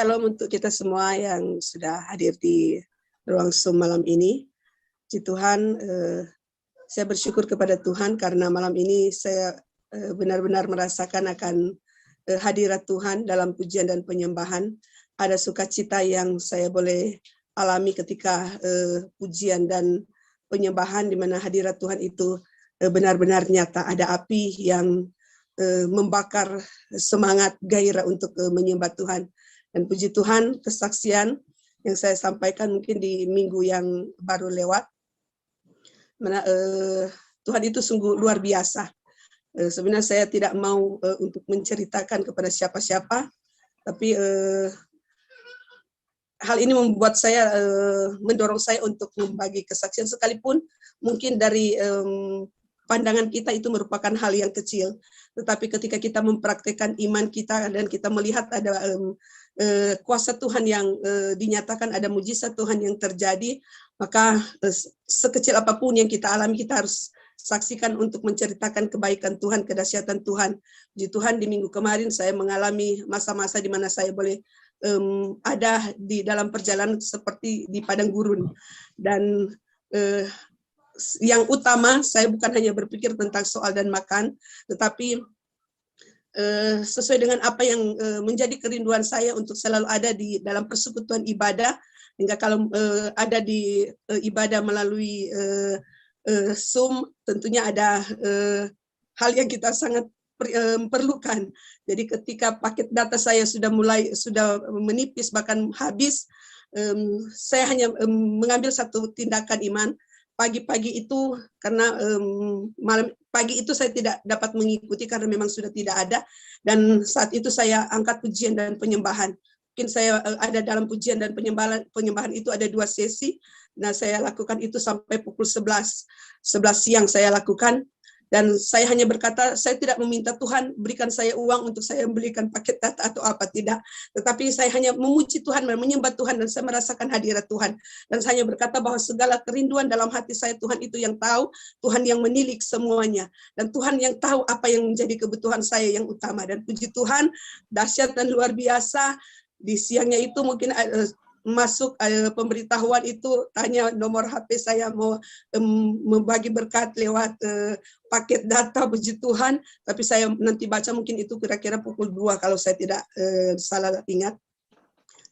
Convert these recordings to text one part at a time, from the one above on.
Shalom untuk kita semua yang sudah hadir di ruang Zoom malam ini. Puji Tuhan, saya bersyukur kepada Tuhan karena malam ini saya benar-benar merasakan akan hadirat Tuhan dalam pujian dan penyembahan. Ada sukacita yang saya boleh alami ketika pujian dan penyembahan di mana hadirat Tuhan itu benar-benar nyata. Ada api yang membakar semangat gairah untuk menyembah Tuhan. Dan puji Tuhan, kesaksian yang saya sampaikan mungkin di minggu yang baru lewat, mana, Tuhan itu sungguh luar biasa. Sebenarnya saya tidak mau untuk menceritakan kepada siapa-siapa, tapi hal ini membuat saya, mendorong saya untuk membagi kesaksian, sekalipun mungkin dari pandangan kita itu merupakan hal yang kecil, tetapi ketika kita mempraktikkan iman kita dan kita melihat ada kuasa Tuhan yang dinyatakan, ada mujizat Tuhan yang terjadi, maka sekecil apapun yang kita alami, kita harus saksikan untuk menceritakan kebaikan Tuhan, kedahsyatan Tuhan. Puji Tuhan, di minggu kemarin saya mengalami masa-masa di mana saya boleh ada di dalam perjalanan seperti di padang gurun, dan yang utama saya bukan hanya berpikir tentang soal dan makan, tetapi sesuai dengan apa yang menjadi kerinduan saya untuk selalu ada di dalam persekutuan ibadah, hingga kalau ada di ibadah melalui Zoom, tentunya ada hal yang kita sangat perlukan. Jadi ketika paket data saya sudah menipis bahkan habis, saya hanya mengambil satu tindakan iman. Pagi-pagi itu, karena pagi itu saya tidak dapat mengikuti karena memang sudah tidak ada, dan saat itu saya angkat pujian dan penyembahan. Mungkin saya ada dalam pujian dan penyembahan itu ada 2 sesi. Nah, saya lakukan itu sampai pukul 11 siang saya lakukan. Dan saya hanya berkata, saya tidak meminta Tuhan berikan saya uang untuk saya membelikan paket data atau apa, tidak. Tetapi saya hanya memuji Tuhan, menyembah Tuhan, dan saya merasakan hadirat Tuhan. Dan saya hanya berkata bahwa segala kerinduan dalam hati saya, Tuhan itu yang tahu, Tuhan yang menilik semuanya. Dan Tuhan yang tahu apa yang menjadi kebutuhan saya yang utama. Dan puji Tuhan, dahsyat dan luar biasa. Di siangnya itu mungkin masuk pemberitahuan itu, tanya nomor HP saya, mau membagi berkat lewat paket data, puji Tuhan, tapi saya nanti baca mungkin itu kira-kira pukul 2 kalau saya tidak salah ingat.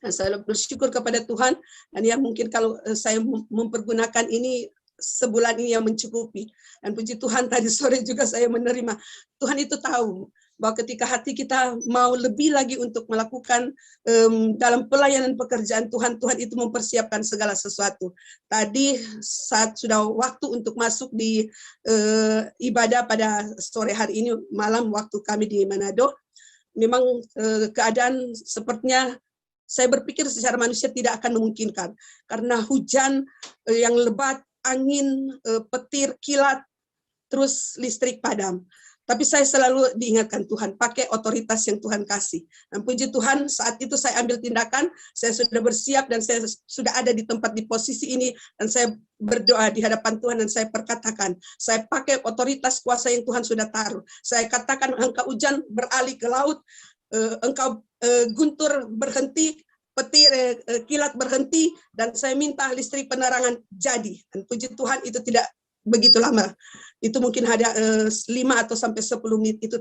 Dan saya bersyukur kepada Tuhan, dan ya mungkin kalau saya mempergunakan ini sebulan ini yang mencukupi. Dan puji Tuhan, tadi sore juga saya menerima, Tuhan itu tahu bahwa ketika hati kita mau lebih lagi untuk melakukan dalam pelayanan pekerjaan Tuhan, Tuhan itu mempersiapkan segala sesuatu. Tadi saat sudah waktu untuk masuk di ibadah pada sore hari ini, malam waktu kami di Manado, memang keadaan sepertinya saya berpikir secara manusia tidak akan memungkinkan, karena hujan yang lebat, angin, petir, kilat, terus listrik padam. Tapi saya selalu diingatkan Tuhan, pakai otoritas yang Tuhan kasih. Dan puji Tuhan, saat itu saya ambil tindakan, saya sudah bersiap dan saya sudah ada di tempat di posisi ini, dan saya berdoa di hadapan Tuhan dan saya perkatakan, saya pakai otoritas kuasa yang Tuhan sudah taruh. Saya katakan engkau hujan beralih ke laut, engkau guntur berhenti, petir kilat berhenti, dan saya minta listrik penerangan jadi. Dan puji Tuhan, itu tidak begitu lama, itu mungkin ada 5 atau sampai 10 menit itu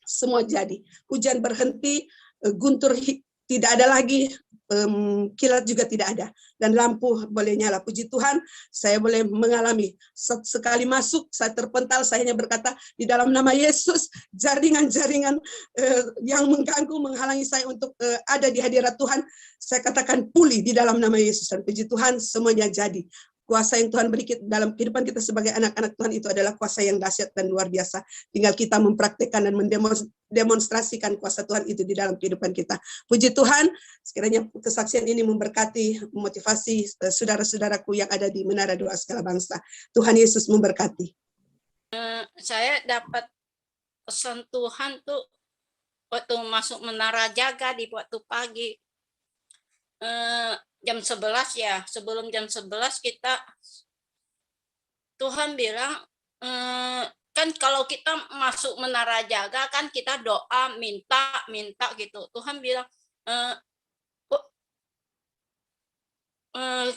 semua jadi. Hujan berhenti, guntur tidak ada lagi, kilat juga tidak ada, dan lampu boleh nyala. Puji Tuhan, saya boleh mengalami sekali masuk, saya terpental, saya hanya berkata di dalam nama Yesus, jaringan-jaringan yang mengganggu, menghalangi saya untuk ada di hadirat Tuhan, saya katakan pulih di dalam nama Yesus. Dan puji Tuhan, semuanya jadi. Kuasa yang Tuhan beri dalam kehidupan kita sebagai anak-anak Tuhan itu adalah kuasa yang dahsyat dan luar biasa. Tinggal kita mempraktikkan dan mendemonstrasikan kuasa Tuhan itu di dalam kehidupan kita. Puji Tuhan, sekiranya kesaksian ini memberkati, memotivasi saudara-saudaraku yang ada di Menara Doa Segala Bangsa. Tuhan Yesus memberkati. Saya dapat pesan Tuhan tuh waktu masuk Menara Jaga di waktu pagi. Jam 11 ya, sebelum jam 11 kita, Tuhan bilang, kan kalau kita masuk Menara Jaga kan kita doa, minta gitu. Tuhan bilang,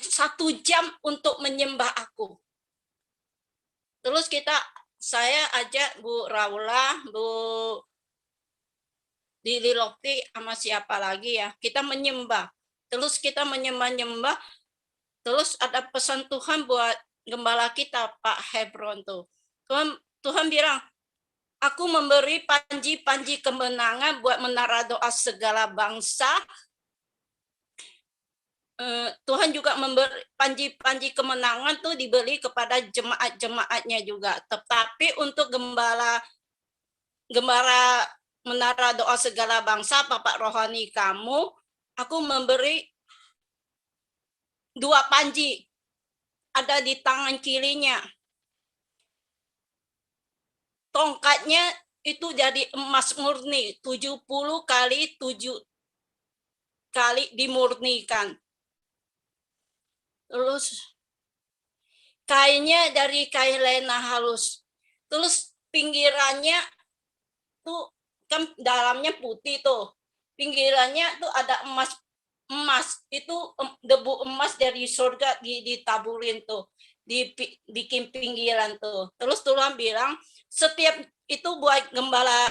1 jam untuk menyembah aku. Terus saya ajak Bu Raula, Bu Lili Lokti sama siapa lagi ya, kita menyembah. Terus kita menyembah-nyembah, terus ada pesan Tuhan buat gembala kita, Pak Hebron tuh. Tuhan bilang, aku memberi panji-panji kemenangan buat menara doa segala bangsa. Tuhan juga memberi panji-panji kemenangan tuh diberi kepada jemaat-jemaatnya juga. Tetapi untuk gembala menara doa segala bangsa, Bapak Rohani kamu, aku memberi 2 panji. Ada di tangan kirinya. Tongkatnya itu jadi emas murni, 70 kali 7 kali dimurnikan. Terus kainnya dari kain lena halus. Terus pinggirannya tuh kan dalamnya putih tuh. Pinggirannya tuh ada emas itu debu emas dari surga ditaburin tuh, dibikin pinggiran tuh. Terus Tuhan bilang setiap itu buat gembala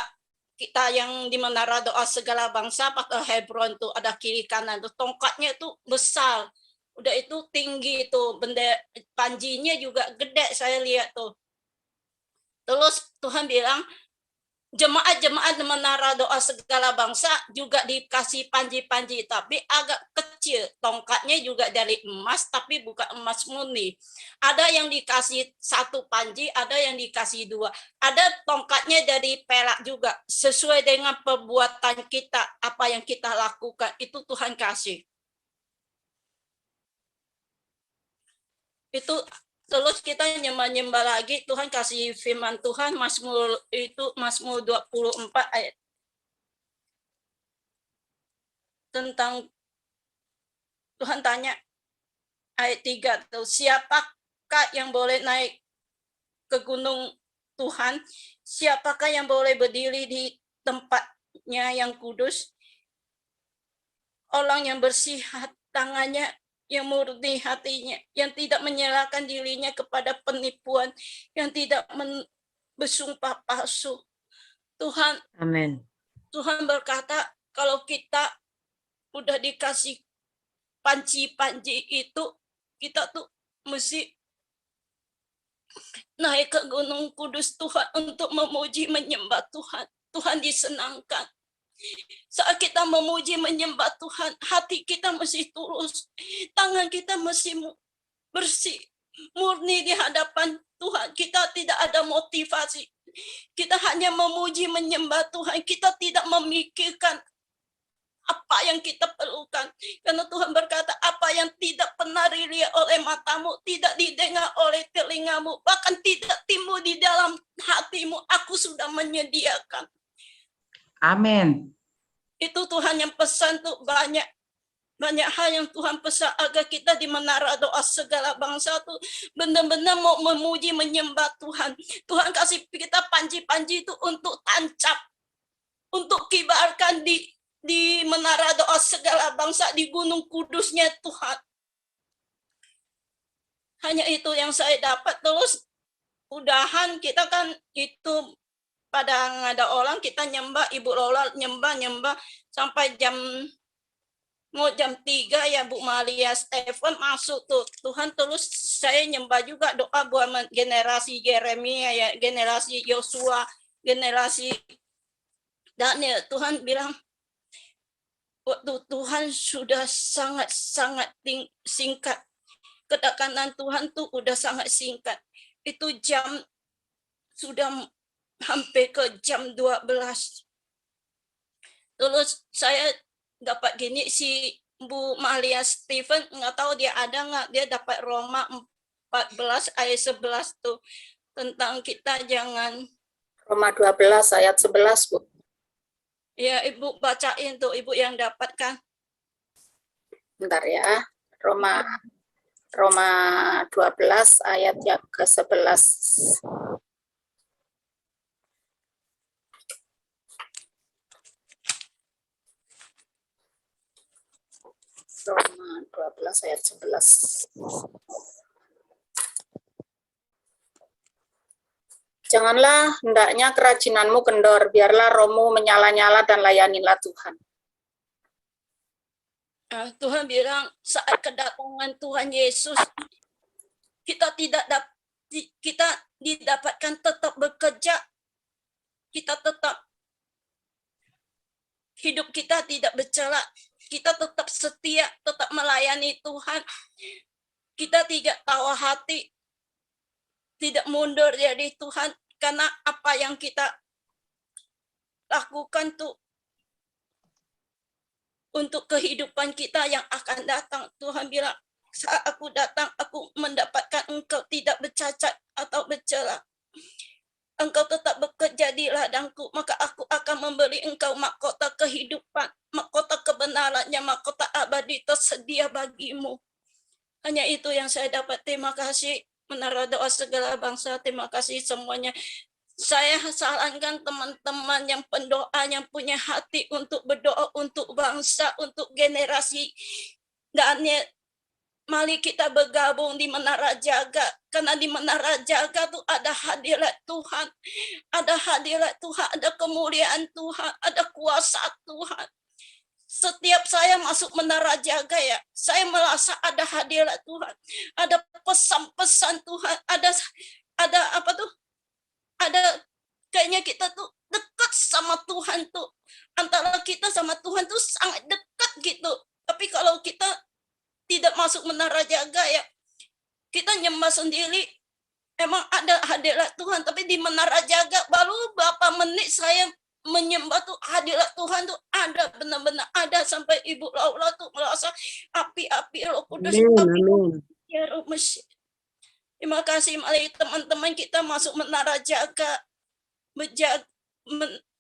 kita yang di menara doa segala bangsa pakai Hebron tuh, ada kiri kanan tuh, tongkatnya tuh besar, udah itu tinggi tuh, benda panjinya juga gede saya lihat tuh. Terus Tuhan bilang jemaat-jemaat menara doa segala bangsa juga dikasih panji-panji, tapi agak kecil. Tongkatnya juga dari emas, tapi bukan emas murni. Ada yang dikasih 1 panji, ada yang dikasih 2. Ada tongkatnya dari perak juga. Sesuai dengan perbuatan kita, apa yang kita lakukan, itu Tuhan kasih. Itu terus kita nyembah lagi, Tuhan kasih firman Tuhan, Mazmur 24 ayat tentang Tuhan tanya ayat 3 tuh, siapakah yang boleh naik ke gunung Tuhan? Siapakah yang boleh berdiri di tempatnya yang kudus? Orang yang bersih tangannya, yang murni hatinya, yang tidak menyerahkan dirinya kepada penipuan, yang tidak bersumpah palsu. Tuhan, Amin. Tuhan berkata, kalau kita udah dikasih panji-panji itu, kita tuh mesti naik ke Gunung Kudus Tuhan untuk memuji menyembah Tuhan. Tuhan disenangkan. Saat kita memuji menyembah Tuhan, hati kita mesti tulus, tangan kita mesti bersih, murni di hadapan Tuhan. Kita tidak ada motivasi, kita hanya memuji menyembah Tuhan. Kita tidak memikirkan apa yang kita perlukan, karena Tuhan berkata, apa yang tidak pernah dilihat oleh matamu, tidak didengar oleh telingamu, bahkan tidak timbul di dalam hatimu, aku sudah menyediakan. Amin. Itu Tuhan yang pesan tuh, banyak hal yang Tuhan pesan agar kita di menara doa segala bangsa tuh benar-benar mau memuji menyembah Tuhan. Tuhan kasih kita panji-panji itu untuk tancap, untuk kibarkan di menara doa segala bangsa, di gunung kudusnya Tuhan. Hanya itu yang saya dapat. Terus udahan kita kan itu pada ada orang kita nyembah, Ibu Lola nyembah sampai mau jam 3 ya Bu Maria Stephen masuk tuh. Tuhan terus saya nyembah juga, doa buat generasi Yeremia ya, generasi Yosua, generasi Daniel. Tuhan bilang waktu Tuhan sudah sangat-sangat singkat. Ketekanan Tuhan tuh udah sangat singkat. Itu jam sudah hampir ke jam 12. Terus saya dapat gini, si Bu Maria Stephen, nggak tahu dia ada nggak, dia dapat Roma 14 ayat 11 tuh, tentang kita jangan. Roma 12 ayat 11, Bu. Ya, Ibu bacain tuh, Ibu yang dapatkan. Bentar ya. Roma 12 ayat yang ke-11. Roma 12 ayat 11. Janganlah hendaknya kerajinanmu kendor, biarlah rohmu menyala-nyala dan layanilah Tuhan. Tuhan bilang saat kedatangan Tuhan Yesus kita didapatkan tetap bekerja, kita tetap hidup kita tidak bercela, kita tetap setia, tetap melayani Tuhan, kita tidak tawa hati, tidak mundur dari Tuhan, karena apa yang kita lakukan tuh untuk kehidupan kita yang akan datang. Tuhan bilang, saat aku datang, aku mendapatkan engkau tidak bercacat atau bercela. Engkau tetap bekerja di ladangku, maka aku akan memberi engkau mahkota kehidupan, mahkota kebenarannya, mahkota abadi tersedia bagimu. Hanya itu yang saya dapat. Terima kasih Menara Doa Segala Bangsa, terima kasih semuanya. Saya sarankan teman-teman yang pendoa, yang punya hati untuk berdoa untuk bangsa, untuk generasi. Dan mari kita bergabung di Menara Jaga. Karena di Menara Jaga tuh ada hadirat Tuhan. Ada hadirat Tuhan, ada kemuliaan Tuhan, ada kuasa Tuhan. Setiap saya masuk Menara Jaga ya, saya merasa ada hadirat Tuhan. Ada pesan-pesan Tuhan, ada apa tuh? Ada kayaknya kita tuh dekat sama Tuhan tuh. Antara kita sama Tuhan tuh sangat dekat gitu. Tapi kalau kita tidak masuk Menara Jaga ya, kita nyembah sendiri. Emang ada hadirat Tuhan, tapi di Menara Jaga baru berapa menit saya menyembah tuh hadirat Tuhan tuh ada, benar-benar ada, sampai Ibu Laura tuh merasa api-api Roh Kudus. Amin. Ya Roh Mesih. Terima kasih, mari teman-teman kita masuk Menara Jaga,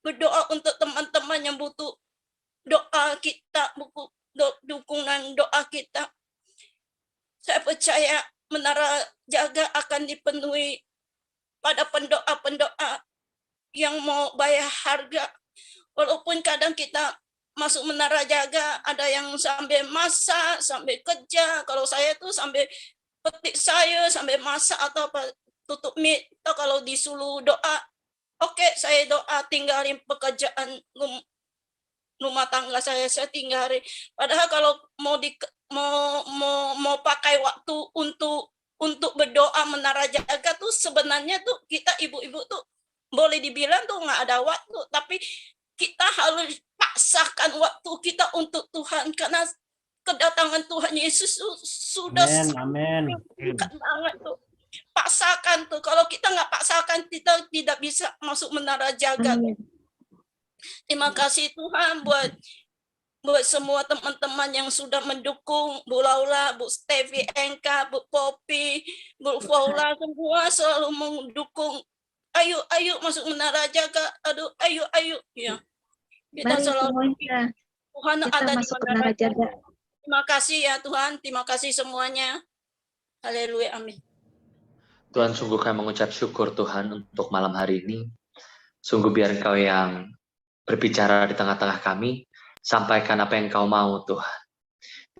berdoa untuk teman-teman yang butuh doa kita, butuh dukungan doa kita. Saya percaya Menara Jaga akan dipenuhi pada pendoa-pendoa yang mau bayar harga. Walaupun kadang kita masuk Menara Jaga, ada yang sambil masak, sambil kerja. Kalau saya tuh sambil petik sayur, sambil masak atau apa, tutup mic. Atau kalau disuruh doa, oke, saya doa, tinggalin pekerjaan rumah tangga saya tinggalin. Padahal kalau mau pakai waktu untuk berdoa Menara Jaga tuh sebenarnya tuh kita ibu-ibu tuh boleh dibilang tuh nggak ada waktu, tapi kita harus paksakan waktu kita untuk Tuhan, karena kedatangan Tuhan Yesus sudah dekat banget tuh. Paksakan tuh. Kalau kita nggak paksakan, kita tidak bisa masuk Menara Jaga. Terima kasih Tuhan buat semua teman-teman yang sudah mendukung, Bu Laura, Bu Stevi, Enka, Bu Popi, Bu Faula, semua selalu mendukung. Ayo masuk Menara Jaga. Aduh, ayo. Ya. Kita selalu Tuhan ada di Menara Jaga. Terima kasih ya Tuhan, terima kasih semuanya. Haleluya, amin. Tuhan, sungguh kami mengucap syukur Tuhan untuk malam hari ini. Sungguh biar Engkau yang berbicara di tengah-tengah kami, sampaikan apa yang Engkau mau Tuhan.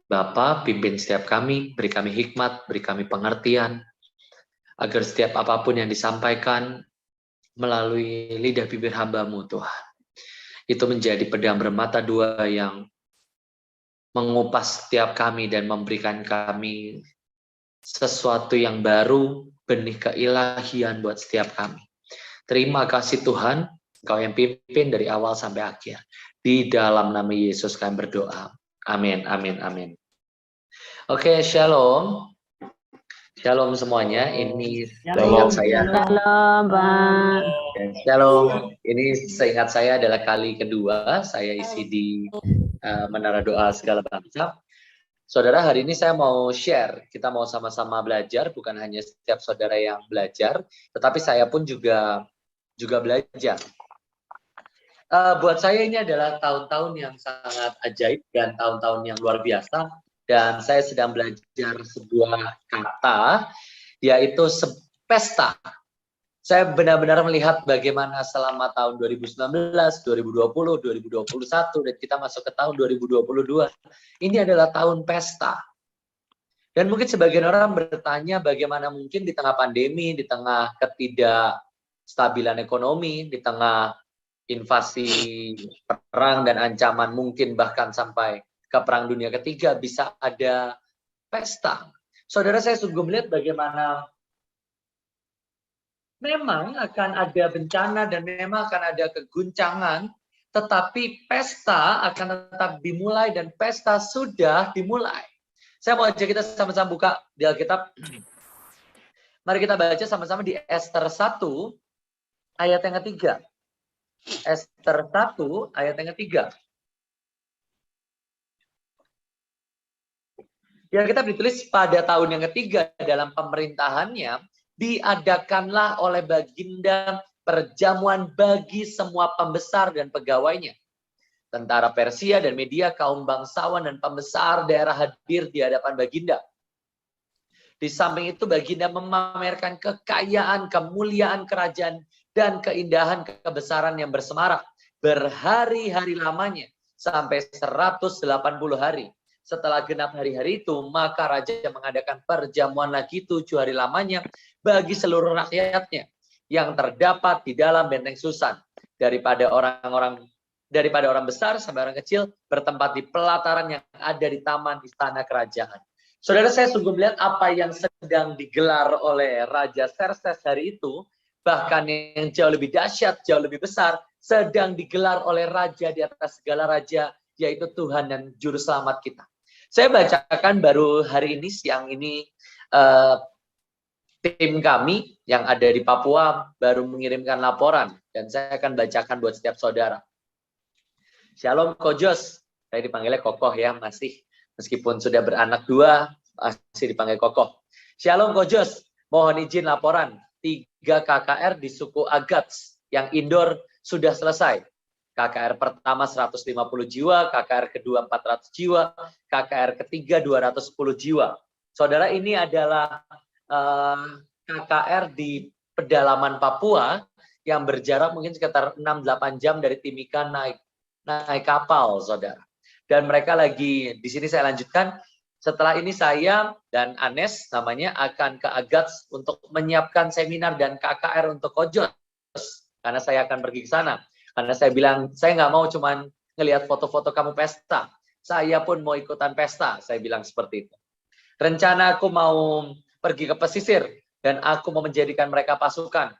Bapa, pimpin setiap kami, beri kami hikmat, beri kami pengertian, agar setiap apapun yang disampaikan melalui lidah bibir hamba-Mu Tuhan, itu menjadi pedang bermata dua yang mengupas setiap kami dan memberikan kami sesuatu yang baru, benih keilahian buat setiap kami. Terima kasih Tuhan, Engkau yang pimpin dari awal sampai akhir. Di dalam nama Yesus kami berdoa. Amin, amin, amin. Oke, shalom. Shalom semuanya, ini seingat saya. Shalom, Pak. Shalom, ini seingat saya adalah kali kedua saya isi di Menara Doa Segala Bangsa. Saudara, hari ini saya mau share, kita mau sama-sama belajar, bukan hanya setiap saudara yang belajar, tetapi saya pun juga belajar. Buat saya ini adalah tahun-tahun yang sangat ajaib dan tahun-tahun yang luar biasa, dan saya sedang belajar sebuah kata, yaitu pesta. Saya benar-benar melihat bagaimana selama tahun 2019, 2020, 2021, dan kita masuk ke tahun 2022, ini adalah tahun pesta. Dan mungkin sebagian orang bertanya bagaimana mungkin di tengah pandemi, di tengah ketidakstabilan ekonomi, di tengah invasi perang dan ancaman mungkin bahkan sampai ke perang dunia ketiga bisa ada pesta. Saudara, saya sungguh melihat bagaimana memang akan ada bencana dan memang akan ada keguncangan, tetapi pesta akan tetap dimulai dan pesta sudah dimulai. Saya mau ajak kita sama-sama buka di Alkitab. Mari kita baca sama-sama di Ester 1 ayat yang ketiga. Ester 1 ayat yang ketiga. Di Alkitab ditulis pada tahun yang ketiga dalam pemerintahannya, diadakanlah oleh Baginda perjamuan bagi semua pembesar dan pegawainya. Tentara Persia dan Media, kaum bangsawan dan pembesar daerah hadir di hadapan Baginda. Di samping itu Baginda memamerkan kekayaan, kemuliaan kerajaan, dan keindahan kebesaran yang bersemarak berhari-hari lamanya sampai 180 hari. Setelah genap hari-hari itu, maka raja mengadakan perjamuan lagi 7 hari lamanya bagi seluruh rakyatnya yang terdapat di dalam benteng Susan, daripada orang besar sampai orang kecil bertempat di pelataran yang ada di taman istana kerajaan. Saudara, saya sungguh melihat apa yang sedang digelar oleh Raja Xerxes hari itu, bahkan yang jauh lebih dahsyat, jauh lebih besar, sedang digelar oleh raja di atas segala raja, yaitu Tuhan dan Juru Selamat kita. Saya bacakan baru hari ini, siang ini, tim kami yang ada di Papua baru mengirimkan laporan, dan saya akan bacakan buat setiap saudara. Shalom Kojos, saya dipanggilnya Kokoh ya, masih meskipun sudah beranak 2, masih dipanggil Kokoh. Shalom Kojos, mohon izin laporan, 3 KKR di suku Agats yang indoor sudah selesai. KKR pertama 150 jiwa, KKR kedua 400 jiwa, KKR ketiga 210 jiwa. Saudara, ini adalah KKR di pedalaman Papua yang berjarak mungkin sekitar 6-8 jam dari Timika naik kapal, saudara. Dan mereka lagi, di sini saya lanjutkan, setelah ini saya dan Anes namanya akan ke Agats untuk menyiapkan seminar dan KKR untuk Kojos. Karena saya akan pergi ke sana. Karena saya bilang, saya nggak mau cuman ngelihat foto-foto kamu pesta. Saya pun mau ikutan pesta, saya bilang seperti itu. Rencana aku mau pergi ke pesisir, dan aku mau menjadikan mereka pasukan.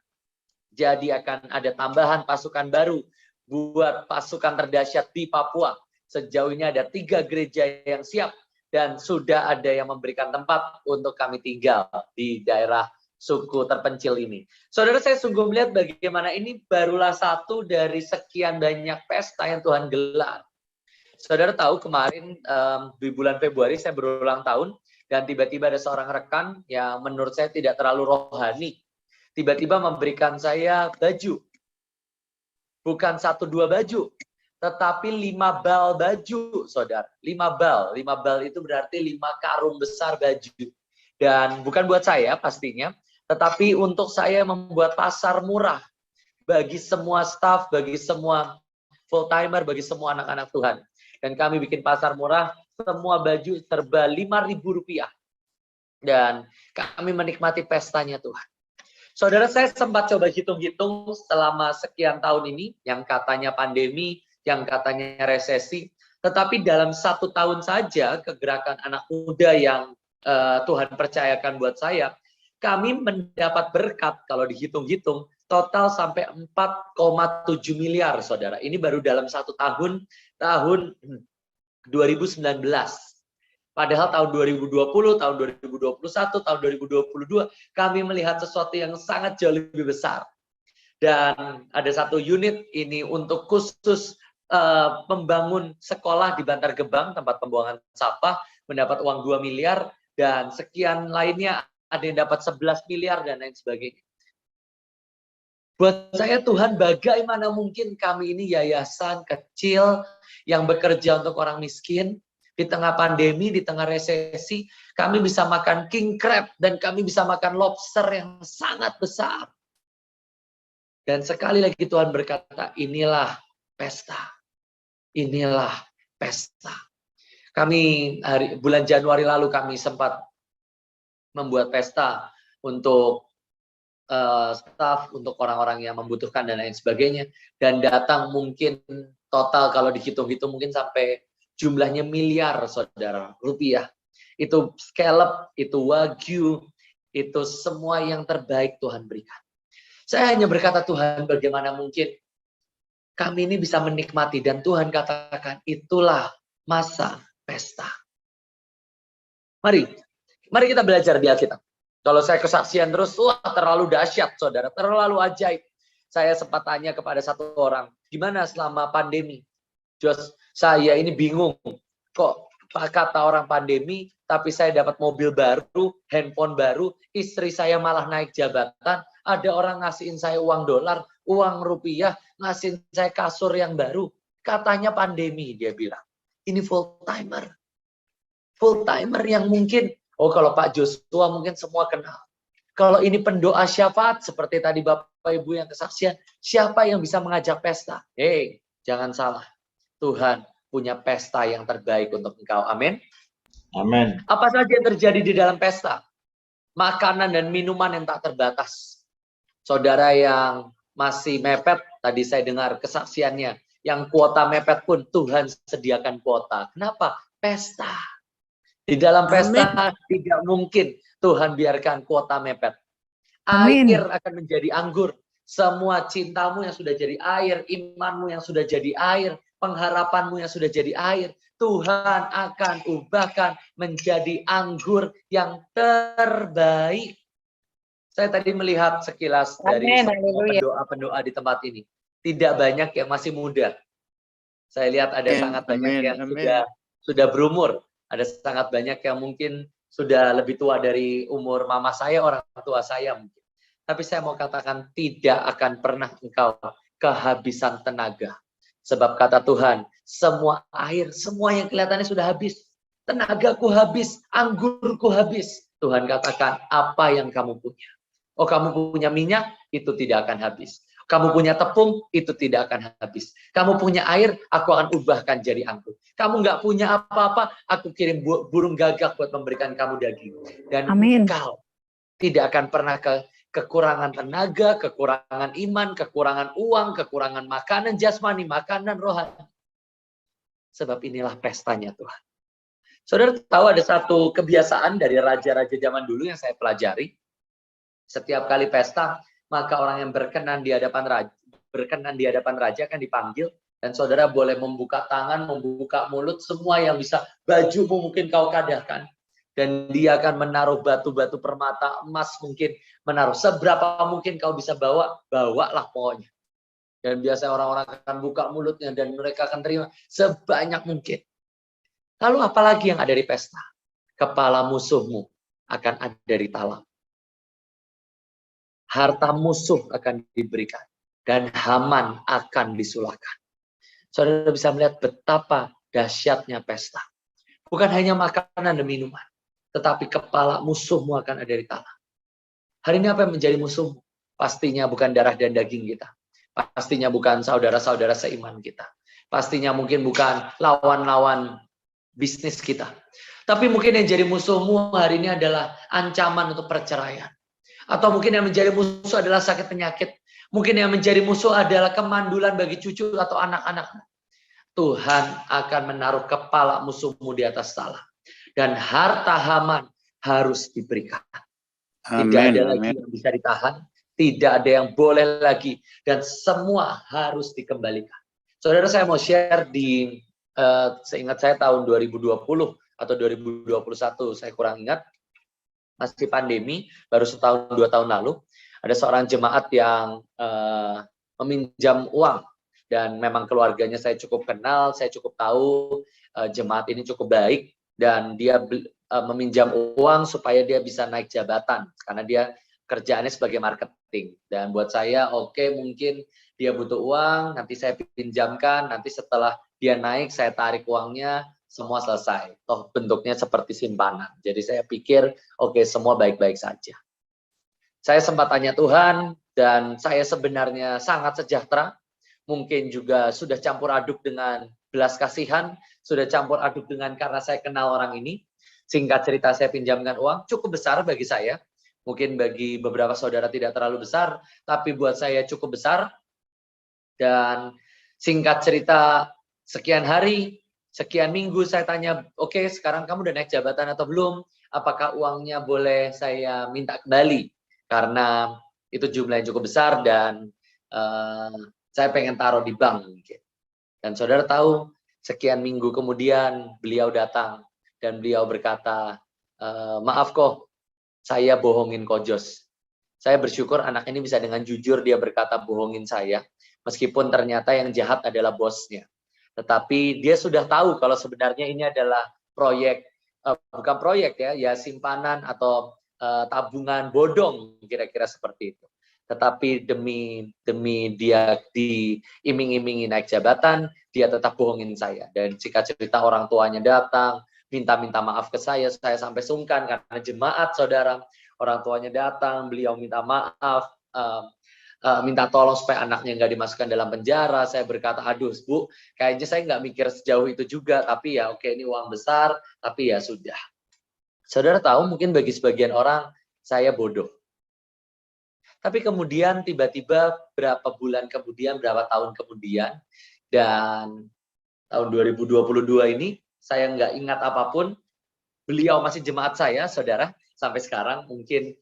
Jadi akan ada tambahan pasukan baru buat pasukan terdahsyat di Papua. Sejauh ini ada 3 gereja yang siap, dan sudah ada yang memberikan tempat untuk kami tinggal di daerah suku terpencil ini. Saudara, saya sungguh melihat bagaimana ini barulah satu dari sekian banyak pesta yang Tuhan gelar. Saudara tahu kemarin di bulan Februari saya berulang tahun, dan tiba-tiba ada seorang rekan yang menurut saya tidak terlalu rohani. Tiba-tiba memberikan saya baju. Bukan 1-2 baju, tetapi 5 bal baju, saudara. 5 bal. 5 bal itu berarti 5 karung besar baju. Dan bukan buat saya pastinya, tetapi untuk saya membuat pasar murah bagi semua staff, bagi semua full-timer, bagi semua anak-anak Tuhan. Dan kami bikin pasar murah, semua baju serba Rp5.000. Dan kami menikmati pestanya Tuhan. Saudara, saya sempat coba hitung-hitung selama sekian tahun ini, yang katanya pandemi, yang katanya resesi, tetapi dalam 1 tahun saja kegerakan anak muda yang Tuhan percayakan buat saya, kami mendapat berkat kalau dihitung-hitung total sampai 4,7 miliar, saudara. Ini baru dalam 1 tahun 2019. Padahal tahun 2020, tahun 2021, tahun 2022 kami melihat sesuatu yang sangat jauh lebih besar. Dan ada 1 unit ini untuk khusus membangun sekolah di Bantar Gebang, tempat pembuangan sampah, mendapat uang 2 miliar, dan sekian lainnya ada yang dapat 11 miliar dan lain sebagainya. Buat saya, Tuhan, bagaimana mungkin kami ini yayasan kecil yang bekerja untuk orang miskin, di tengah pandemi, di tengah resesi, kami bisa makan king crab dan kami bisa makan lobster yang sangat besar. Dan sekali lagi Tuhan berkata, inilah pesta. Inilah pesta. Kami bulan Januari lalu kami sempat membuat pesta untuk staf, untuk orang-orang yang membutuhkan dan lain sebagainya. Dan datang mungkin total kalau dihitung-hitung mungkin sampai jumlahnya miliar, saudara, rupiah. Itu scallop, itu wagyu, itu semua yang terbaik Tuhan berikan. Saya hanya berkata, Tuhan, bagaimana mungkin kami ini bisa menikmati, dan Tuhan katakan, itulah masa pesta. Mari kita belajar di Alkitab. Kalau saya kesaksian terus, wah terlalu dahsyat, saudara, terlalu ajaib. Saya sempat tanya kepada satu orang, gimana selama pandemi? Jos, saya ini bingung, kok kata orang pandemi, tapi saya dapat mobil baru, handphone baru, istri saya malah naik jabatan, ada orang ngasihin saya uang dolar, uang rupiah, ngasihin saya kasur yang baru. Katanya pandemi, dia bilang. Ini full timer. Full timer yang mungkin, oh kalau Pak Joshua mungkin semua kenal. Kalau ini pendoa syafaat, seperti tadi Bapak Ibu yang kesaksian, siapa yang bisa mengajak pesta? Hei, jangan salah. Tuhan punya pesta yang terbaik untuk engkau. Amin. Amin. Apa saja yang terjadi di dalam pesta? Makanan dan minuman yang tak terbatas. Saudara yang masih mepet, tadi saya dengar kesaksiannya, yang kuota mepet pun Tuhan sediakan kuota. Kenapa? Pesta. Di dalam pesta tidak mungkin Tuhan biarkan kuota mepet. Air akan menjadi anggur. Semua cintamu yang sudah jadi air, imanmu yang sudah jadi air, pengharapanmu yang sudah jadi air, Tuhan akan ubahkan menjadi anggur yang terbaik. Saya tadi melihat sekilas dari pendoa-pendoa di tempat ini. Tidak banyak yang masih muda. Saya lihat ada sangat banyak yang sudah berumur. Ada sangat banyak yang mungkin sudah lebih tua dari umur mama saya, orang tua saya mungkin. Tapi saya mau katakan tidak akan pernah engkau kehabisan tenaga. Sebab kata Tuhan, semua air, semua yang kelihatannya sudah habis. Tenagaku habis, anggurku habis. Tuhan katakan, apa yang kamu punya? Oh, kamu punya minyak, itu tidak akan habis. Kamu punya tepung, itu tidak akan habis. Kamu punya air, aku akan ubahkan jadi anggur. Kamu nggak punya apa-apa, aku kirim burung gagak buat memberikan kamu daging. Dan engkau tidak akan pernah kekurangan tenaga, kekurangan iman, kekurangan uang, kekurangan makanan jasmani, makanan rohani. Sebab inilah pestanya Tuhan. Saudara tahu ada satu kebiasaan dari raja-raja zaman dulu yang saya pelajari. Setiap kali pesta, maka orang yang berkenan di hadapan raja akan dipanggil, dan saudara boleh membuka tangan, membuka mulut, semua yang bisa, bajumu mungkin kau kadahkan, dan dia akan menaruh batu-batu permata, emas mungkin menaruh, seberapa mungkin kau bisa bawa, bawalah pokoknya. Dan biasanya orang-orang akan buka mulutnya dan mereka akan terima sebanyak mungkin. Lalu apalagi yang ada di pesta? Kepala musuhmu akan ada di talam. Harta musuh akan diberikan. Dan Haman akan disulahkan. Saudara bisa melihat betapa dahsyatnya pesta. Bukan hanya makanan dan minuman. Tetapi kepala musuhmu akan ada di talam. Hari ini apa yang menjadi musuhmu? Pastinya bukan darah dan daging kita. Pastinya bukan saudara-saudara seiman kita. Pastinya mungkin bukan lawan-lawan bisnis kita. Tapi mungkin yang jadi musuhmu hari ini adalah ancaman untuk perceraian. Atau mungkin yang menjadi musuh adalah sakit penyakit. Mungkin yang menjadi musuh adalah kemandulan bagi cucu atau anak-anak. Tuhan akan menaruh kepala musuhmu di atas talam. Dan harta Haman harus diberikan. Tidak ada lagi yang bisa ditahan. Tidak ada yang boleh lagi. Dan semua harus dikembalikan. Saudara, saya mau share di, seingat saya tahun 2020 atau 2021, saya kurang ingat. Masih pandemi, baru setahun 2 tahun lalu, ada seorang jemaat yang meminjam uang. Dan memang keluarganya saya cukup kenal, saya cukup tahu jemaat ini cukup baik. Dan dia meminjam uang supaya dia bisa naik jabatan. Karena dia kerjaannya sebagai marketing. Dan buat saya, oke, mungkin dia butuh uang, nanti saya pinjamkan, nanti setelah dia naik, saya tarik uangnya, semua selesai. Toh bentuknya seperti simpanan. Jadi saya pikir, oke, semua baik-baik saja. Saya sempat tanya Tuhan, dan saya sebenarnya sangat sejahtera. Mungkin juga sudah campur aduk dengan belas kasihan, sudah campur aduk dengan karena saya kenal orang ini. Singkat cerita, saya pinjamkan uang cukup besar bagi saya. Mungkin bagi beberapa saudara tidak terlalu besar, tapi buat saya cukup besar. Dan singkat cerita, sekian hari, sekian minggu saya tanya, oke, sekarang kamu udah naik jabatan atau belum? Apakah uangnya boleh saya minta kembali? Karena itu jumlahnya cukup besar dan saya pengen taruh di bank mungkin. Dan saudara tahu, sekian minggu kemudian beliau datang dan beliau berkata, maaf kok, saya bohongin Kojos. Saya bersyukur anak ini bisa dengan jujur dia berkata bohongin saya, meskipun ternyata yang jahat adalah bosnya. Tetapi dia sudah tahu kalau sebenarnya ini adalah proyek, bukan proyek ya simpanan atau tabungan bodong, kira-kira seperti itu. Tetapi demi dia diiming-imingi naik jabatan, dia tetap bohongin saya. Dan singkat cerita orang tuanya datang, minta maaf ke saya sampai sungkan karena jemaat saudara. Orang tuanya datang, beliau minta maaf, minta tolong supaya anaknya nggak dimasukkan dalam penjara. Saya berkata, aduh Bu, kayaknya saya nggak mikir sejauh itu juga, tapi ya oke, ini uang besar, tapi ya sudah. Saudara tahu mungkin bagi sebagian orang, saya bodoh. Tapi kemudian tiba-tiba berapa bulan kemudian, berapa tahun kemudian, dan tahun 2022 ini, saya nggak ingat apapun, beliau masih jemaat saya, saudara, sampai sekarang. Mungkin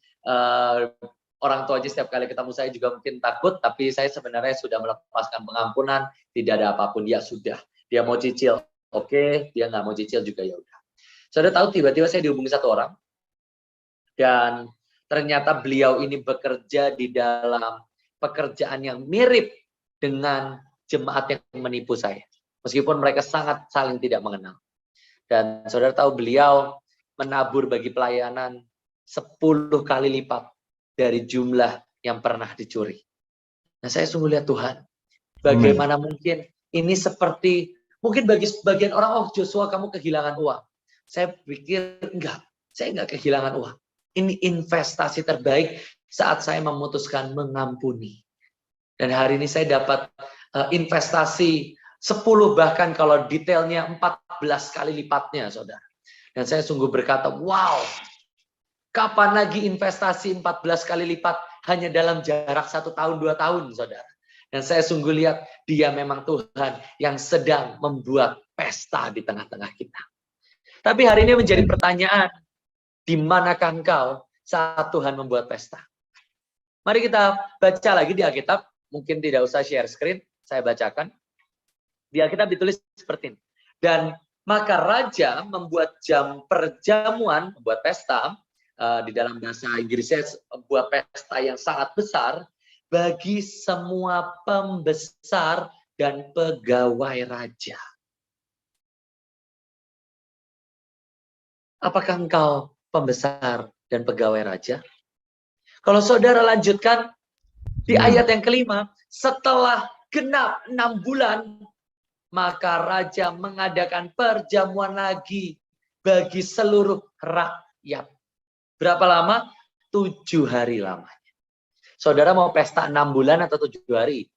orang tua aja setiap kali ketemu saya juga mungkin takut, tapi saya sebenarnya sudah melepaskan pengampunan, tidak ada apapun, ya sudah. Dia mau cicil, oke, dia nggak mau cicil juga, ya udah. Saudara tahu tiba-tiba saya dihubungi satu orang, dan ternyata beliau ini bekerja di dalam pekerjaan yang mirip dengan jemaat yang menipu saya. Meskipun mereka sangat saling tidak mengenal. Dan saudara tahu beliau menabur bagi pelayanan 10 kali lipat dari jumlah yang pernah dicuri. Nah, saya sungguh lihat Tuhan, bagaimana mungkin ini seperti, mungkin bagi sebagian orang, oh Joshua kamu kehilangan uang. Saya pikir enggak, saya enggak kehilangan uang. Ini investasi terbaik saat saya memutuskan mengampuni. Dan hari ini saya dapat investasi 10, bahkan kalau detailnya 14 kali lipatnya, saudara. Dan saya sungguh berkata, wow, kapan lagi investasi 14 kali lipat hanya dalam jarak 1 tahun, 2 tahun, saudara. Dan saya sungguh lihat dia memang Tuhan yang sedang membuat pesta di tengah-tengah kita. Tapi hari ini menjadi pertanyaan, di manakah engkau saat Tuhan membuat pesta? Mari kita baca lagi di Alkitab, mungkin tidak usah share screen, saya bacakan. Di Alkitab ditulis seperti ini. Dan maka raja membuat jam perjamuan, membuat pesta, di dalam bahasa Inggrisnya membuat pesta yang sangat besar bagi semua pembesar dan pegawai raja. Apakah engkau pembesar dan pegawai raja? Kalau saudara lanjutkan di ayat yang kelima, setelah genap 6 bulan, maka raja mengadakan perjamuan lagi bagi seluruh rakyat. Berapa lama? 7 hari lamanya. Saudara mau pesta 6 bulan atau 7 hari?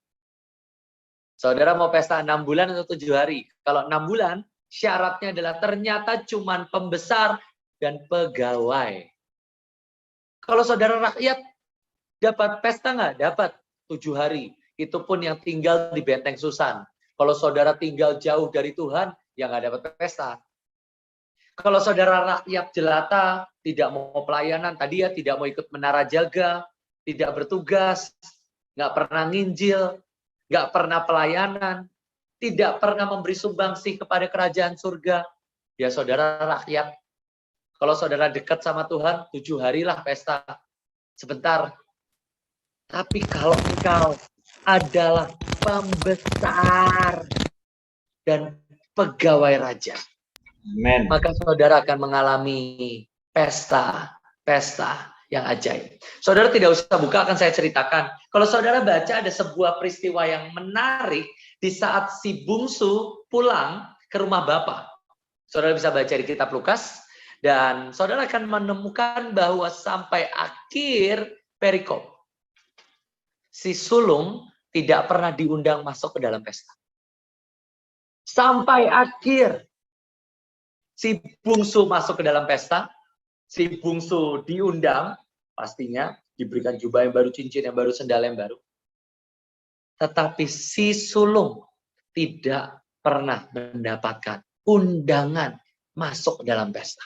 Saudara mau pesta 6 bulan atau 7 hari? Kalau 6 bulan, syaratnya adalah ternyata cuman pembesar dan pegawai. Kalau saudara rakyat, dapat pesta nggak? Dapat 7 hari. Itu pun yang tinggal di Benteng Susan. Kalau saudara tinggal jauh dari Tuhan, ya nggak dapat pesta. Kalau saudara rakyat jelata, tidak mau pelayanan, tadi ya tidak mau ikut menara jaga, tidak bertugas, nggak pernah nginjil, nggak pernah pelayanan, tidak pernah memberi sumbangsih kepada kerajaan surga, ya saudara rakyat. Kalau saudara dekat sama Tuhan, 7 harilah pesta. Sebentar. Tapi kalau engkau adalah pembesar dan pegawai raja, amen, maka saudara akan mengalami pesta yang ajaib. Saudara tidak usah buka, akan saya ceritakan. Kalau saudara baca ada sebuah peristiwa yang menarik di saat si bungsu pulang ke rumah Bapa. Saudara bisa baca di kitab Lukas, dan saudara akan menemukan bahwa sampai akhir perikop. Si sulung tidak pernah diundang masuk ke dalam pesta. Sampai akhir si bungsu masuk ke dalam pesta, si bungsu diundang, pastinya diberikan jubah yang baru, cincin yang baru, sendal yang baru. Tetapi si sulung tidak pernah mendapatkan undangan masuk ke dalam pesta.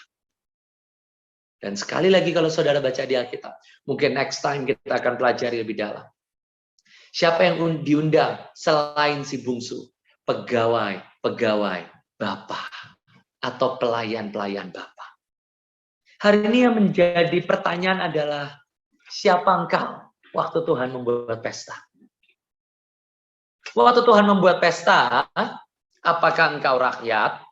Dan sekali lagi kalau saudara baca di Alkitab, mungkin next time kita akan pelajari lebih dalam. Siapa yang diundang selain si bungsu? Pegawai Bapa atau pelayan-pelayan Bapa. Hari ini yang menjadi pertanyaan adalah, siapa engkau waktu Tuhan membuat pesta? Waktu Tuhan membuat pesta, apakah engkau rakyat?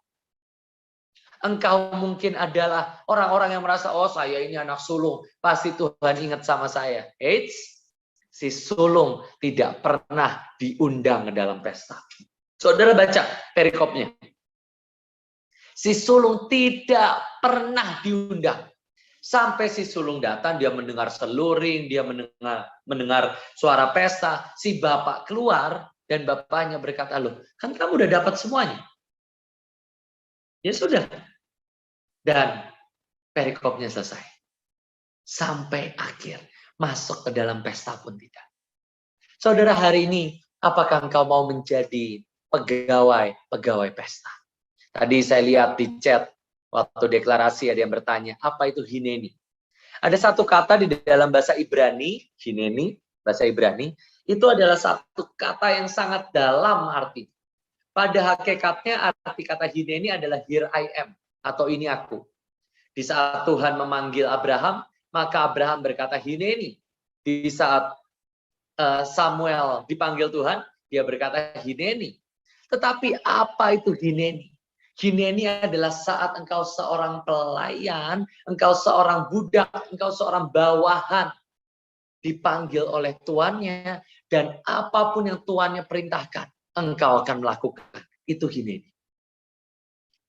Engkau mungkin adalah orang-orang yang merasa, oh saya ini anak sulung, pasti Tuhan ingat sama saya. Eits, si sulung tidak pernah diundang ke dalam pesta. Saudara baca perikopnya. Si sulung tidak pernah diundang. Sampai si sulung datang, dia mendengar seluring, dia mendengar suara pesta. Si bapak keluar dan bapaknya berkata, loh, kan kamu udah dapat semuanya. Ya sudah. Dan perikopnya selesai. Sampai akhir. Masuk ke dalam pesta pun tidak. Saudara, hari ini, apakah engkau mau menjadi pegawai pesta? Tadi saya lihat di chat, waktu deklarasi ada yang bertanya, apa itu hineni? Ada satu kata di dalam bahasa Ibrani, hineni, bahasa Ibrani, itu adalah satu kata yang sangat dalam arti. Pada hakikatnya arti kata hineni adalah here I am, atau ini aku. Di saat Tuhan memanggil Abraham, maka Abraham berkata hineni. Di saat Samuel dipanggil Tuhan, dia berkata hineni. Tetapi apa itu hineni? Hineni adalah saat engkau seorang pelayan, engkau seorang budak, engkau seorang bawahan, dipanggil oleh tuannya, dan apapun yang tuannya perintahkan, engkau akan melakukan. Itu hineni.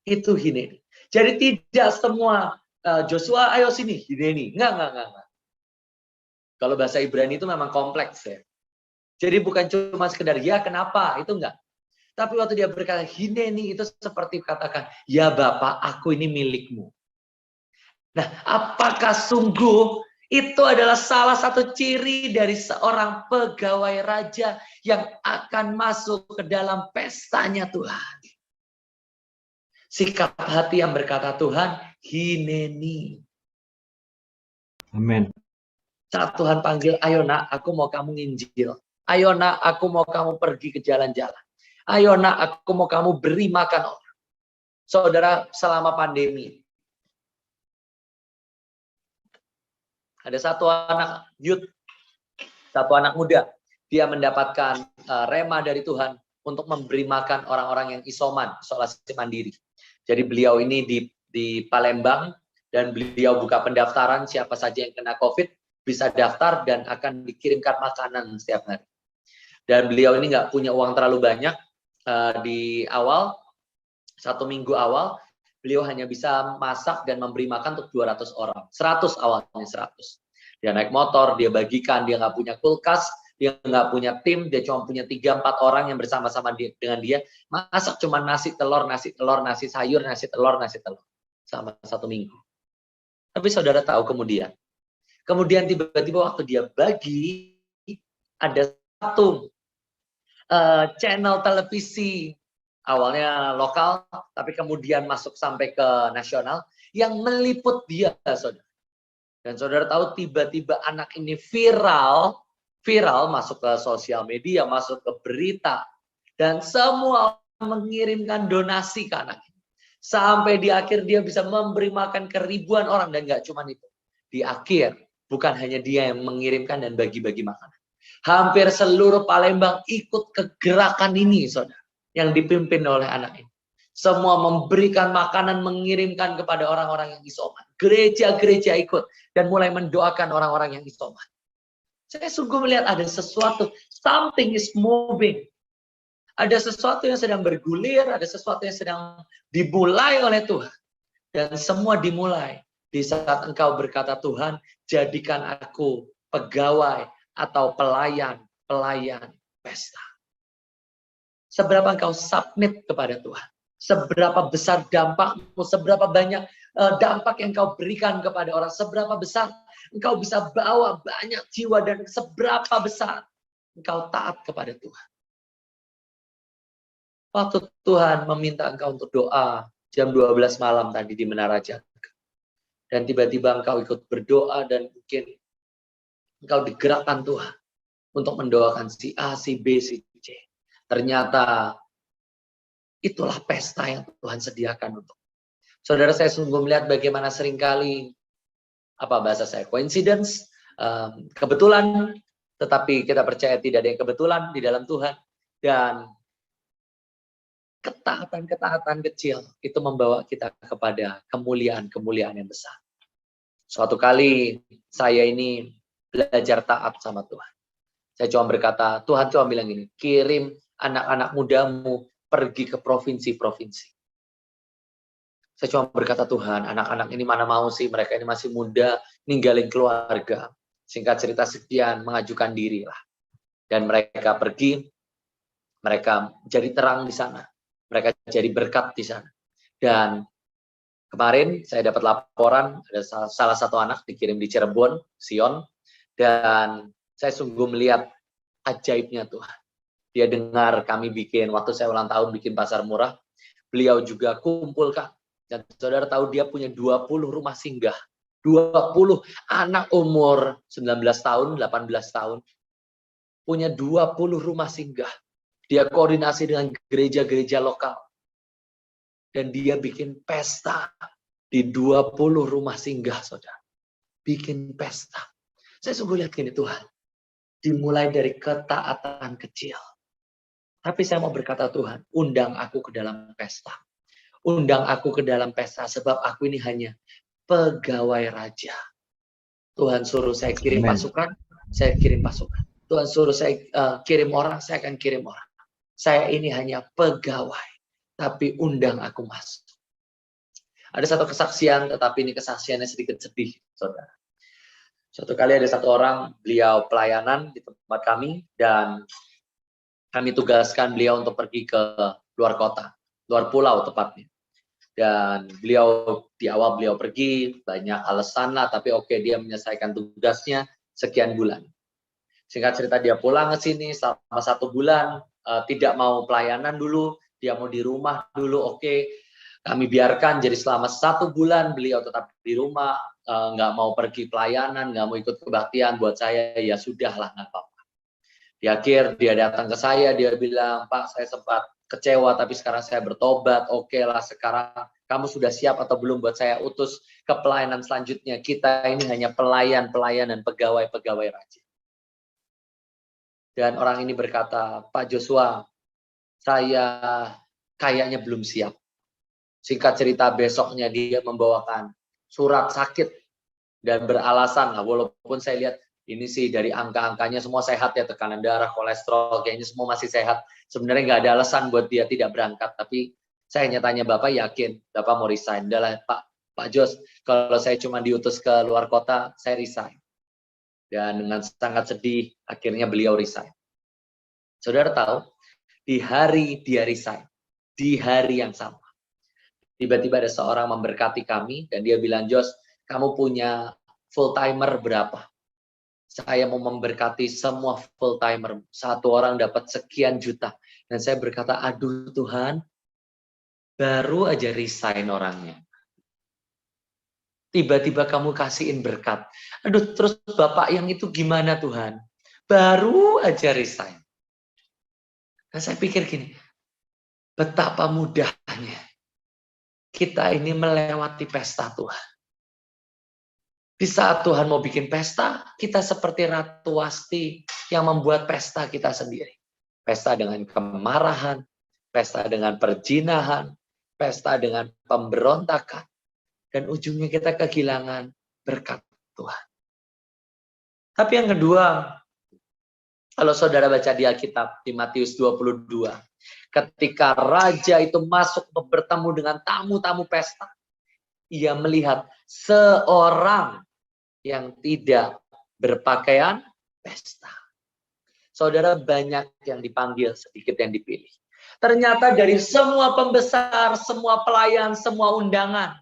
Itu hineni. Jadi tidak semua Joshua, ayo sini, hineni. Enggak. Kalau bahasa Ibrani itu memang kompleks ya. Jadi bukan cuma sekedar ya kenapa, itu enggak. Tapi waktu dia berkata hineni itu seperti katakan, ya Bapak, aku ini milikmu. Nah, apakah sungguh itu adalah salah satu ciri dari seorang pegawai raja yang akan masuk ke dalam pestanya Tuhan? Sikap hati yang berkata Tuhan, hineni. Amin. Saat Tuhan panggil, ayo nak, aku mau kamu nginjil. Ayo nak, aku mau kamu pergi ke jalan-jalan. Ayo nak, aku mau kamu beri makan orang. Saudara, selama pandemi, ada satu anak youth, satu anak muda, dia mendapatkan rema dari Tuhan untuk memberi makan orang-orang yang isolasi mandiri. Jadi beliau ini di Palembang, dan beliau buka pendaftaran siapa saja yang kena COVID, bisa daftar dan akan dikirimkan makanan setiap hari. Dan beliau ini nggak punya uang terlalu banyak. Di awal, 1 minggu awal, beliau hanya bisa masak dan memberi makan untuk 200 orang. 100 awalnya, 100. Dia naik motor, dia bagikan, dia nggak punya kulkas, dia nggak punya tim, dia cuma punya 3-4 orang yang bersama-sama dengan dia. Masak cuma nasi telur, nasi sayur, nasi telur. Selama 1 minggu. Tapi saudara tahu kemudian tiba-tiba waktu dia bagi, ada satu channel televisi, awalnya lokal, tapi kemudian masuk sampai ke nasional, yang meliput dia, saudara. Dan saudara tahu tiba-tiba anak ini viral masuk ke sosial media, masuk ke berita, dan semua mengirimkan donasi ke anak ini. Sampai di akhir dia bisa memberi makan ke ribuan orang, dan nggak cuma itu. Di akhir, bukan hanya dia yang mengirimkan dan bagi-bagi makanan. Hampir seluruh Palembang ikut ke gerakan ini, saudara, yang dipimpin oleh anak ini. Semua memberikan makanan, mengirimkan kepada orang-orang yang isoman. Gereja-gereja ikut dan mulai mendoakan orang-orang yang isoman. Saya sungguh melihat ada sesuatu, something is moving. Ada sesuatu yang sedang bergulir, ada sesuatu yang sedang dimulai oleh Tuhan. Dan semua dimulai di saat engkau berkata, Tuhan, jadikan aku pegawai atau pelayan pesta. Seberapa engkau submit kepada Tuhan. Seberapa besar dampakmu, seberapa banyak dampak yang engkau berikan kepada orang. Seberapa besar engkau bisa bawa banyak jiwa dan seberapa besar engkau taat kepada Tuhan. Waktu Tuhan meminta engkau untuk doa jam 12 malam tadi di Menara Jaga. Dan tiba-tiba engkau ikut berdoa dan mungkin engkau digerakkan Tuhan untuk mendoakan si A, si B, si C. Ternyata itulah pesta yang Tuhan sediakan untuk. Saudara, saya sungguh melihat bagaimana seringkali, bahasa saya, coincidence, kebetulan, tetapi kita percaya tidak ada yang kebetulan di dalam Tuhan. Dan ketaatan kecil itu membawa kita kepada kemuliaan yang besar. Suatu kali saya ini belajar taat sama Tuhan. Saya cuma berkata, Tuhan cuma bilang gini, kirim anak-anak mudamu pergi ke provinsi-provinsi. Saya cuma berkata, Tuhan, anak-anak ini mana mau sih, mereka ini masih muda, ninggalin keluarga. Singkat cerita sekian, mengajukan diri lah. Dan mereka pergi, mereka jadi terang di sana. Mereka jadi berkat di sana. Dan kemarin saya dapat laporan, ada salah satu anak dikirim di Cirebon, Sion. Dan saya sungguh melihat ajaibnya Tuhan. Dia dengar kami bikin, waktu saya ulang tahun bikin pasar murah, beliau juga kumpulkan. Dan saudara tahu dia punya 20 rumah singgah. 20 anak umur 19 tahun, 18 tahun. Punya 20 rumah singgah. Dia koordinasi dengan gereja-gereja lokal. Dan dia bikin pesta di 20 rumah singgah, saudara. Bikin pesta. Saya sungguh lihat gini, Tuhan. Dimulai dari ketaatan kecil. Tapi saya mau berkata, Tuhan, undang aku ke dalam pesta. Undang aku ke dalam pesta, sebab aku ini hanya pegawai raja. Tuhan suruh saya kirim pasukan, saya kirim pasukan. Tuhan suruh saya kirim orang, saya akan kirim orang. Saya ini hanya pegawai, tapi undang aku masuk. Ada satu kesaksian, tetapi ini kesaksiannya sedikit sedih, saudara. Suatu kali ada satu orang, beliau pelayanan di tempat kami, dan kami tugaskan beliau untuk pergi ke luar kota, luar pulau tepatnya. Dan beliau, di awal beliau pergi, banyak alasan lah, tapi oke, dia menyelesaikan tugasnya sekian bulan. Singkat cerita dia pulang ke sini selama 1 bulan, tidak mau pelayanan dulu, dia mau di rumah dulu, oke. Kami biarkan, jadi selama 1 bulan beliau tetap di rumah, nggak mau pergi pelayanan, nggak mau ikut kebaktian. Buat saya, ya sudahlah, nggak apa-apa. Di akhir dia datang ke saya, dia bilang, Pak, saya sempat kecewa, tapi sekarang saya bertobat. Oke lah, sekarang kamu sudah siap atau belum buat saya utus ke pelayanan selanjutnya? Kita ini hanya pelayan dan pegawai-pegawai raja. Dan orang ini berkata, Pak Joshua, saya kayaknya belum siap. Singkat cerita, besoknya dia membawakan surat sakit dan beralasan, walaupun saya lihat ini sih dari angka-angkanya semua sehat ya, tekanan darah, kolesterol, kayaknya semua masih sehat. Sebenarnya nggak ada alasan buat dia tidak berangkat, tapi saya hanya tanya, Bapak yakin Bapak mau resign? Udah lah, Pak Jos, kalau saya cuma diutus ke luar kota, saya resign. Dan dengan sangat sedih, akhirnya beliau resign. Saudara tahu, di hari dia resign, di hari yang sama, tiba-tiba ada seorang memberkati kami, dan dia bilang, Jos, kamu punya full-timer berapa? Saya mau memberkati semua full-timer. 1 orang dapat sekian juta. Dan saya berkata, aduh Tuhan, baru aja resign orangnya. Tiba-tiba kamu kasihin berkat. Aduh, terus Bapak yang itu gimana Tuhan? Baru aja resign. Dan saya pikir gini, betapa mudahnya kita ini melewati pesta Tuhan. Di saat Tuhan mau bikin pesta, kita seperti Ratu Wasti yang membuat pesta kita sendiri. Pesta dengan kemarahan, pesta dengan perjinahan, pesta dengan pemberontakan. Dan ujungnya kita kehilangan berkat Tuhan. Tapi yang kedua, kalau saudara baca di Alkitab, di Matius 22, ketika raja itu masuk untuk bertemu dengan tamu-tamu pesta, ia melihat seorang yang tidak berpakaian pesta. Saudara, banyak yang dipanggil, sedikit yang dipilih. Ternyata dari semua pembesar, semua pelayan, semua undangan,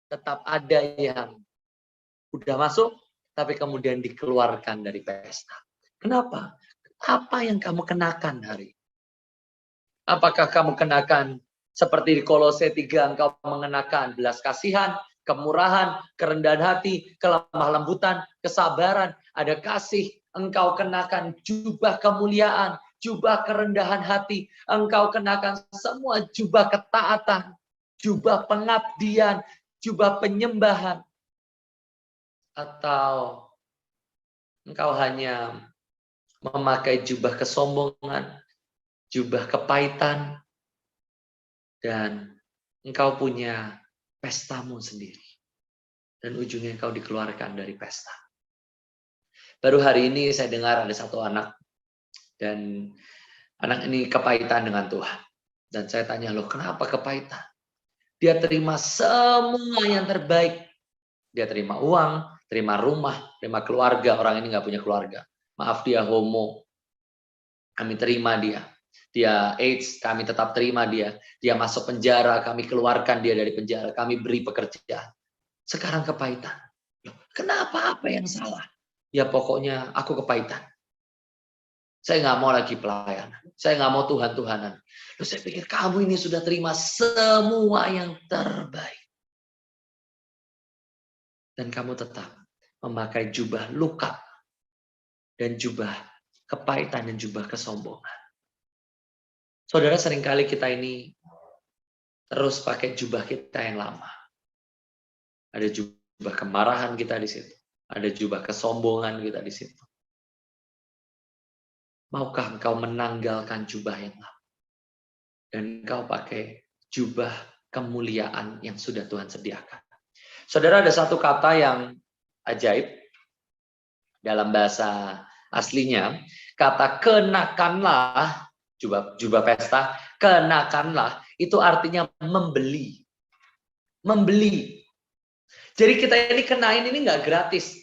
tetap ada yang udah masuk, tapi kemudian dikeluarkan dari pesta. Kenapa? Apa yang kamu kenakan hari? Apakah kamu kenakan seperti di Kolose 3, engkau mengenakan belas kasihan, kemurahan, kerendahan hati, kelemah lembutan, kesabaran, ada kasih. Engkau kenakan jubah kemuliaan, jubah kerendahan hati. Engkau kenakan semua jubah ketaatan, jubah pengabdian, jubah penyembahan. Atau engkau hanya memakai jubah kesombongan, jubah kepahitan, dan engkau punya pestamu sendiri. Dan ujungnya engkau dikeluarkan dari pesta. Baru hari ini saya dengar ada satu anak, dan anak ini kepahitan dengan Tuhan. Dan saya tanya, loh kenapa kepahitan? Dia terima semua yang terbaik. Dia terima uang, terima rumah, terima keluarga. Orang ini nggak punya keluarga. Maaf, dia homo. Kami terima dia. Dia AIDS, kami tetap terima dia. Dia masuk penjara, kami keluarkan dia dari penjara. Kami beri pekerjaan. Sekarang kepahitan. Loh, kenapa? Apa yang salah? Ya pokoknya aku kepahitan. Saya nggak mau lagi pelayanan. Saya nggak mau Tuhan-Tuhanan. Lalu saya pikir kamu ini sudah terima semua yang terbaik. Dan kamu tetap memakai jubah luka. Dan jubah kepahitan dan jubah kesombongan. Saudara, seringkali kita ini terus pakai jubah kita yang lama. Ada jubah kemarahan kita di situ. Ada jubah kesombongan kita di situ. Maukah engkau menanggalkan jubah yang lama? Dan engkau pakai jubah kemuliaan yang sudah Tuhan sediakan. Saudara, ada satu kata yang ajaib. Dalam bahasa aslinya, kata kenakanlah, jubah pesta, kenakanlah, itu artinya membeli. Membeli. Jadi kita ini kenain ini nggak gratis.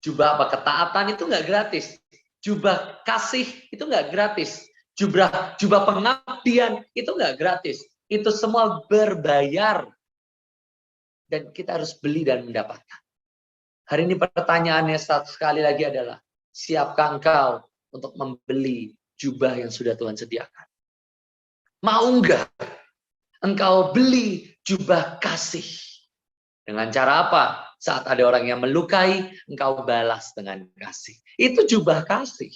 Jubah apa? Ketaatan itu nggak gratis. Jubah kasih itu nggak gratis. Jubah pengabdian itu nggak gratis. Itu semua berbayar. Dan kita harus beli dan mendapatkan. Hari ini pertanyaannya sekali lagi adalah, siapkah engkau untuk membeli jubah yang sudah Tuhan sediakan? Mau nggak engkau beli jubah kasih? Dengan cara apa? Saat ada orang yang melukai, engkau balas dengan kasih. Itu jubah kasih.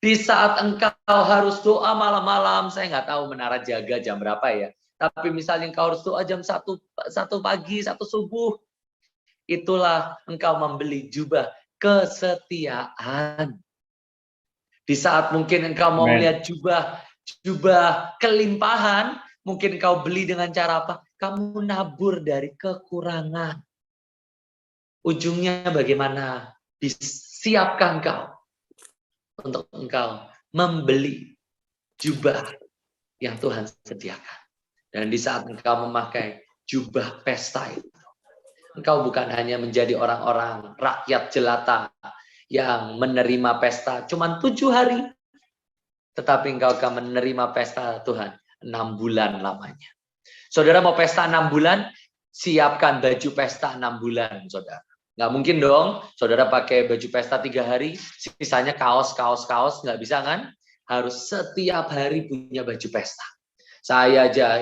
Di saat engkau harus doa malam-malam, saya nggak tahu menara jaga jam berapa ya. Tapi misalnya engkau harus doa jam 1 pagi, 1 subuh. Itulah engkau membeli jubah kesetiaan. Di saat mungkin engkau mau melihat jubah kelimpahan, mungkin engkau beli dengan cara apa? Kamu nabur dari kekurangan. Ujungnya bagaimana? Siapkan engkau untuk engkau membeli jubah yang Tuhan sediakan. Dan di saat engkau memakai jubah pesta itu, engkau bukan hanya menjadi orang-orang rakyat jelata yang menerima pesta cuma 7 hari, tetapi engkau akan menerima pesta Tuhan 6 bulan lamanya. Saudara mau pesta 6 bulan, siapkan baju pesta 6 bulan, saudara. Nggak mungkin dong, saudara pakai baju pesta 3 hari, sisanya kaos, nggak bisa kan? Harus setiap hari punya baju pesta. Saya aja,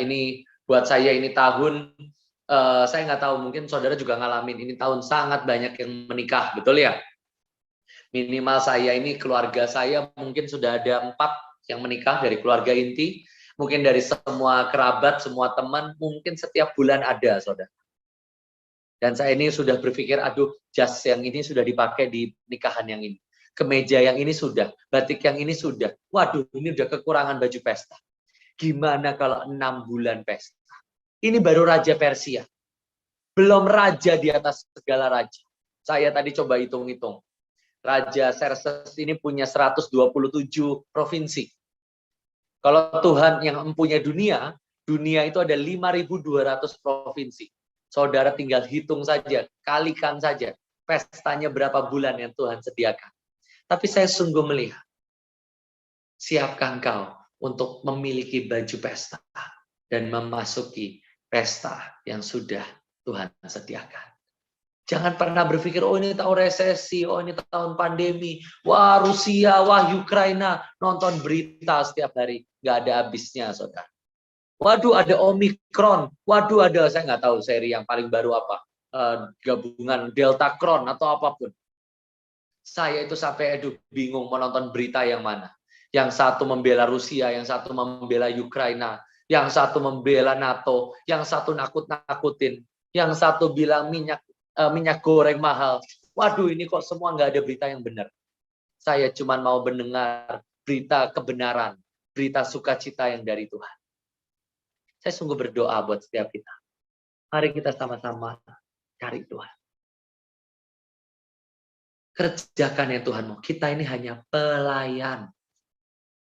buat saya ini tahun, saya nggak tahu, mungkin saudara juga ngalamin, ini tahun sangat banyak yang menikah, betul ya? Minimal saya ini, keluarga saya mungkin sudah ada 4 yang menikah dari keluarga inti. Mungkin dari semua kerabat, semua teman, mungkin setiap bulan ada, saudara. Dan saya ini sudah berpikir, aduh, jas yang ini sudah dipakai di nikahan yang ini. Kemeja yang ini sudah, batik yang ini sudah. Waduh, ini udah kekurangan baju pesta. Gimana kalau 6 bulan pesta? Ini baru Raja Persia. Belum raja di atas segala raja. Saya tadi coba hitung-hitung. Raja Xerxes ini punya 127 provinsi. Kalau Tuhan yang mempunyai dunia itu ada 5.200 provinsi. Saudara tinggal hitung saja, kalikan saja. pestanya berapa bulan yang Tuhan sediakan. Tapi saya sungguh melihat, siapkah engkau untuk memiliki baju pesta dan memasuki pesta yang sudah Tuhan sediakan. Jangan pernah berpikir, oh ini tahun resesi, oh ini tahun pandemi, wah Rusia, wah Ukraina, nonton berita setiap hari, nggak ada habisnya, saudara. Waduh ada Omikron, waduh ada, saya nggak tahu seri yang paling baru apa, gabungan Delta Cron atau apapun. Saya itu sampai bingung menonton berita yang mana. Yang satu membela Rusia, yang satu membela Ukraina, yang satu membela NATO, yang satu nakut-nakutin, yang satu bilang minyak goreng mahal. Waduh, ini kok semua nggak ada berita yang benar. Saya cuma mau mendengar berita kebenaran, berita sukacita yang dari Tuhan. Saya sungguh berdoa buat setiap kita. Mari kita sama-sama cari Tuhan. Kerjakan yang Tuhan mau. Kita ini hanya pelayan.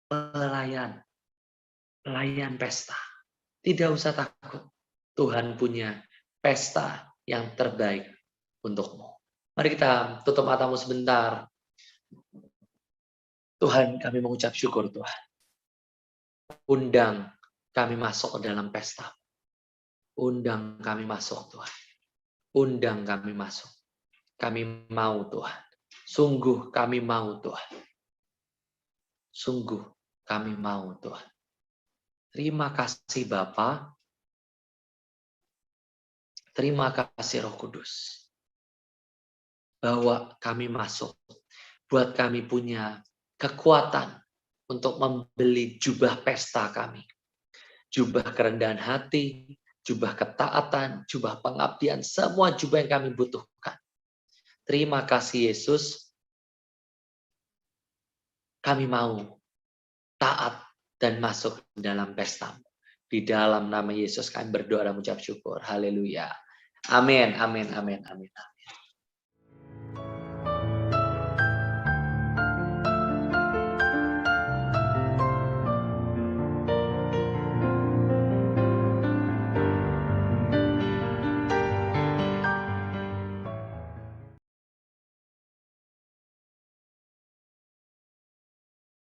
Pelayan pesta. Tidak usah takut. Tuhan punya pesta yang terbaik untukmu. Mari kita tutup matamu sebentar. Tuhan, kami mengucap syukur Tuhan. Undang kami masuk ke dalam pesta. Undang kami masuk Tuhan. Undang kami masuk. Kami mau Tuhan. Sungguh kami mau Tuhan. Sungguh kami mau Tuhan. Terima kasih Bapa. Terima kasih Roh Kudus. Bahwa kami masuk. Buat kami punya kekuatan untuk membeli jubah pesta kami. Jubah kerendahan hati, jubah ketaatan, jubah pengabdian, semua jubah yang kami butuhkan. Terima kasih Yesus. Kami mau taat dan masuk dalam pesta-Mu. Di dalam nama Yesus kami berdoa dan mengucap syukur. Haleluya. Amin, amin, amin, amin.